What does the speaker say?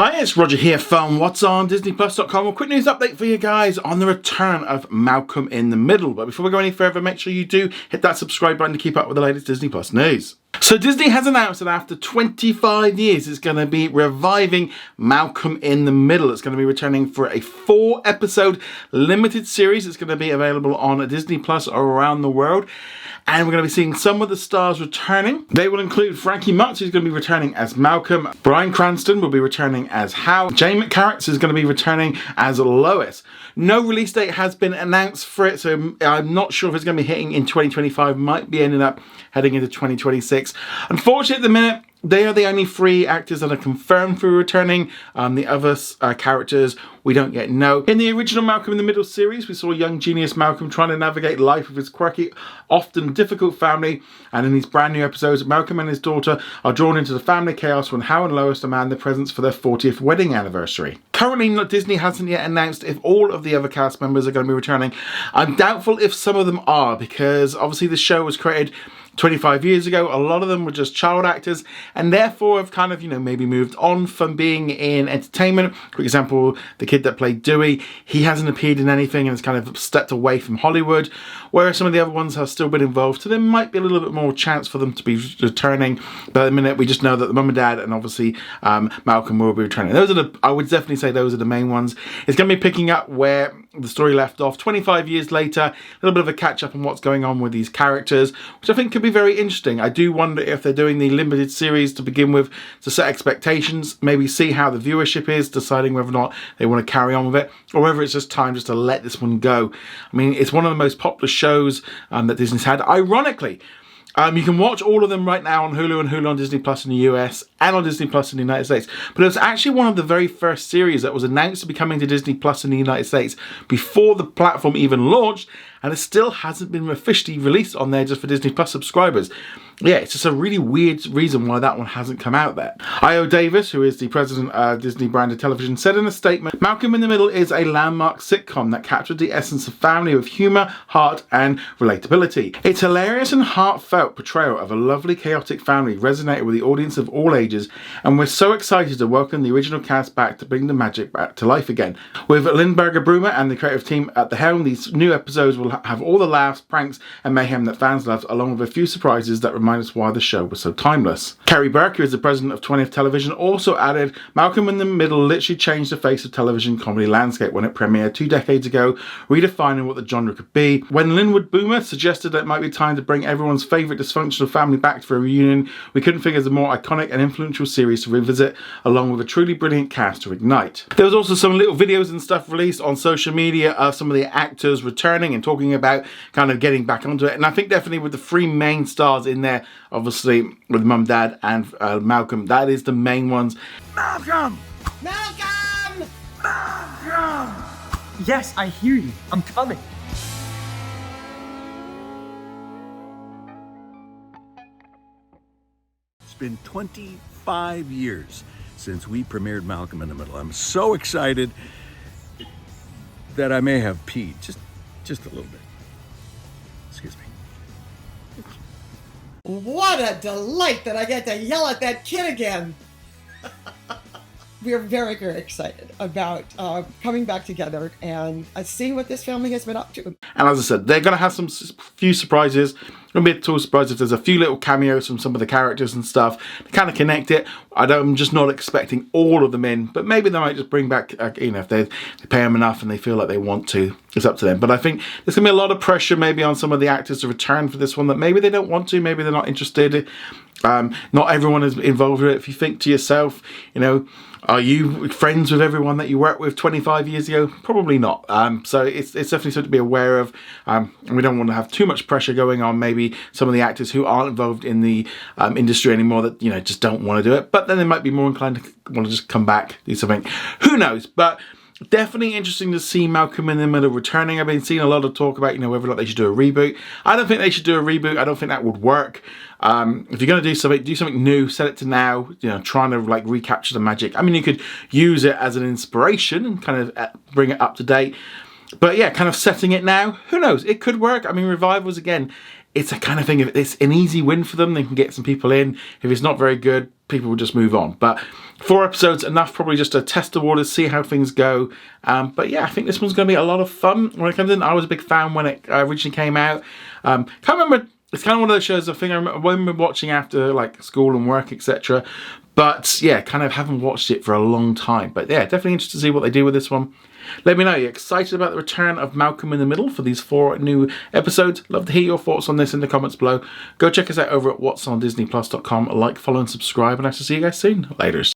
Hi, it's Roger here from What's on disneyplus.com. A quick news update for you guys on the return of Malcolm in the Middle. But before we go any further, make sure you do hit that subscribe button to keep up with the latest Disney Plus news. So Disney has announced that after 25 years, it's going to be reviving Malcolm in the Middle. It's going to be returning for a 4-episode limited series. It's going to be available on Disney Plus around the world. And we're going to be seeing some of the stars returning. They will include Frankie Muniz, who's going to be returning as Malcolm. Bryan Cranston will be returning as Hal. Jane McCarthy is going to be returning as Lois. No release date has been announced for it, so I'm not sure if it's going to be hitting in 2025. Might be ending up heading into 2026. Unfortunately, at the minute, they are the only 3 actors that are confirmed for returning. The other characters we don't yet know. In the original Malcolm in the Middle series, we saw young genius Malcolm trying to navigate life with his quirky, often difficult family. And in these brand new episodes, Malcolm and his daughter are drawn into the family chaos when Hal and Lois demand the presents for their 40th wedding anniversary. Currently, Disney hasn't yet announced if all of the other cast members are going to be returning. I'm doubtful if some of them are, because obviously the show was created 25 years ago. A lot of them were just child actors and therefore have kind of, maybe moved on from being in entertainment. For example, the kid that played Dewey, he hasn't appeared in anything and has kind of stepped away from Hollywood, whereas some of the other ones have still been involved. So there might be a little bit more chance for them to be returning. But at the minute, we just know that the mum and dad and obviously Malcolm will be returning. Those are I would definitely say those are the main ones. It's going to be picking up where the story left off 25 years later, a little bit of a catch up on what's going on with these characters, which I think could be very interesting. I do wonder if they're doing the limited series to begin with to set expectations, maybe see how the viewership is, deciding whether or not they want to carry on with it, or whether it's just time just to let this one go. I mean, it's one of the most popular shows that Disney's had. Ironically, you can watch all of them right now on Hulu and Hulu on Disney Plus in the US and on Disney Plus in the United States. But it was actually one of the very first series that was announced to be coming to Disney Plus in the United States before the platform even launched, and it still hasn't been officially released on there just for Disney Plus subscribers. Yeah, it's just a really weird reason why that one hasn't come out there. Io Davis, who is the president of Disney Branded Television, said in a statement, "Malcolm in the Middle is a landmark sitcom that captured the essence of family with humour, heart and relatability. Its hilarious and heartfelt portrayal of a lovely, chaotic family resonated with the audience of all ages, and we're so excited to welcome the original cast back to bring the magic back to life again. With Lindbergh-Broomer and the creative team at the helm, these new episodes will have all the laughs, pranks and mayhem that fans loved, along with a few surprises that remind us why the show was so timeless." Kerry Burke, who is the president of 20th Television, also added, "Malcolm in the Middle literally changed the face of television comedy landscape when it premiered 2 decades ago, redefining what the genre could be. When Linwood Boomer suggested that it might be time to bring everyone's favourite dysfunctional family back for a reunion, we couldn't figure of a more iconic and influential series to revisit, along with a truly brilliant cast to ignite." There was also some little videos and stuff released on social media of some of the actors returning and talking about kind of getting back onto it. And I think definitely with the 3 main stars in there, obviously with Mum, Dad and Malcolm, that is the main ones. Malcolm! Malcolm! Malcolm! Yes, I hear you. I'm coming. It's been 25 years since we premiered Malcolm in the Middle. I'm so excited that I may have peed just a little bit. Excuse me. What a delight that I get to yell at that kid again. We are very, very excited about coming back together and seeing what this family has been up to. And as I said, they're going to have some few surprises. It won't be at all surprised if there's a few little cameos from some of the characters and stuff to kind of connect it. I'm just not expecting all of them in, but maybe they might just bring back, if they pay them enough and they feel like they want to. It's up to them. But I think there's going to be a lot of pressure maybe on some of the actors to return for this one that maybe they don't want to, maybe they're not interested. Not everyone is involved with it. If you think to yourself, are you friends with everyone that you worked with 25 years ago? Probably not. So it's definitely something to be aware of. And we don't want to have too much pressure going on maybe some of the actors who aren't involved in the industry anymore that, just don't want to do it. But then they might be more inclined to want to just come back, do something. Who knows? But definitely interesting to see Malcolm in the Middle returning. I've been seeing a lot of talk about, whether or not they should do a reboot. I don't think they should do a reboot. I don't think that would work. If you're going to do something new, set it to now, trying to recapture the magic. I mean, you could use it as an inspiration and kind of bring it up to date. But yeah, kind of setting it now, who knows? It could work. I mean, revivals, again, it's a kind of thing, if it's an easy win for them, they can get some people in. If it's not very good, people will just move on. But 4 episodes, enough probably just to test the waters, see how things go. But yeah, I think this one's going to be a lot of fun when it comes in. I was a big fan when it originally came out. Can't remember, it's kind of one of those shows I think I remember watching after like school and work, etc. But yeah, kind of haven't watched it for a long time. But yeah, definitely interested to see what they do with this one. Let me know, you're excited about the return of Malcolm in the Middle for these 4 new episodes? Love to hear your thoughts on this in the comments below. Go check us out over at whatsondisneyplus.com. Like, follow and subscribe, and I shall see you guys soon. Laters.